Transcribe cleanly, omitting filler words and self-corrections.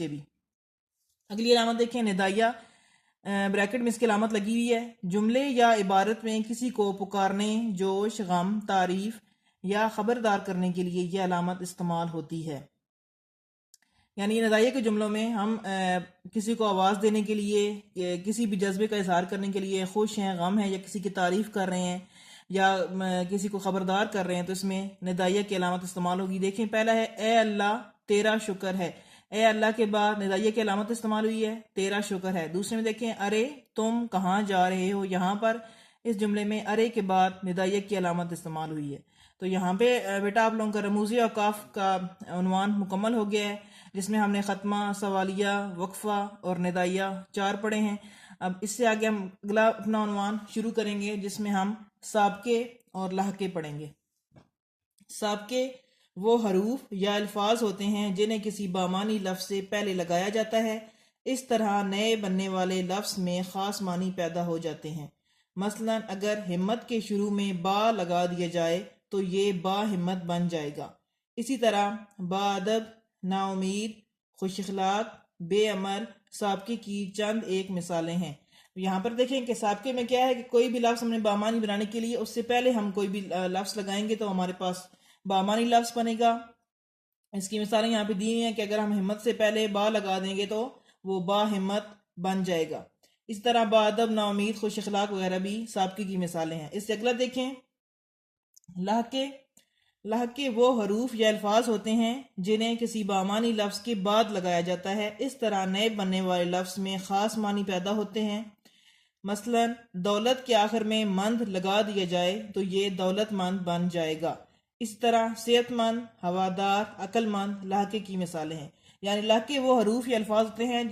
नीचे भी। अगली अलामत देखें, निदाइया, ब्रैकेट में इसकी अलामत लगी हुई है। जुमले या इबारत में किसी को पुकारने, जोश, गम, तारीफ या खबरदार करने के लिए यह अलामत इस्तेमाल होती है। यानी निदाइया के जुमलों में हम किसी को आवाज़ देने के लिए, किसी भी जज्बे का इजहार करने के लिए, खुश हैं, गम है या किसी की तारीफ कर रहे हैं या किसी को खबरदार कर रहे हैं, तो इसमें निदाइया की अलामत इस्तेमाल होगी। देखें, पहला है ए अल्लाह तेरा शुक्र है। ए अल्लाह के बाद निदाइया की अलामत इस्तेमाल हुई है, तेरा शुक्र है। दूसरे में देखें, अरे तुम कहाँ जा रहे हो। यहाँ पर इस जुमले में अरे के बाद निदाइया की अलामत इस्तेमाल हुई है। तो यहाँ पे बेटा आप लोगों का रमूज़ी औकाफ का उन्वान मुकम्मल हो गया है, जिसमें हमने ख़त्मा, सवालिया, वक्फ़ा और निदाइया 4 पढ़े हैं। अब इससे आगे हम अगला अपना उन्वान शुरू करेंगे, जिसमें हम साबके और लाहके पढ़ेंगे। साबके वो हरूफ या अल्फाज होते हैं जिन्हें किसी बामानी लफ्ज़ से पहले लगाया जाता है। इस तरह नए बनने वाले लफ्ज़ में ख़ास मानी पैदा हो जाते हैं। मसलन अगर हिम्मत के शुरू में बा लगा दिया जाए तो ये बा हिम्मत बन जाएगा। इसी तरह बाअदब, नाउमीद, खुश अखलाक, बेअमल साबके की चंद एक मिसालें हैं। यहाँ पर देखें कि साबके में क्या है कि कोई भी लफ्ज़ हमने बामानी बनाने के लिए उससे पहले हम कोई भी लफ्ज़ लगाएंगे तो हमारे पास बामानी लफ्ज़ बनेगा। इसकी मिसालें यहाँ पे दी हैं कि अगर हम हिम्मत से पहले बा लगा देंगे तो वो बा हिम्मत बन जाएगा। इस तरह बाअदब, नाउमीद, खुश अखलाक वगैरह भी साबके की मिसालें हैं। इससे अगला देखें, लाहके। लाहके वो हरूफ या अल्फाज होते हैं जिन्हें किसी बामानी लफ्ज़ के बाद लगाया जाता है। इस तरह नए बनने वाले लफ्ज़ में ख़ास मानी पैदा होते हैं। मसलन दौलत के आखिर में मंद लगा दिया जाए तो ये दौलतमंद बन जाएगा। इस तरह सेहतमंद, हवादार, अक्लमंद लाहके की मिसालें हैं। यानी लाहके वो हरूफ या अल्फाज होते हैं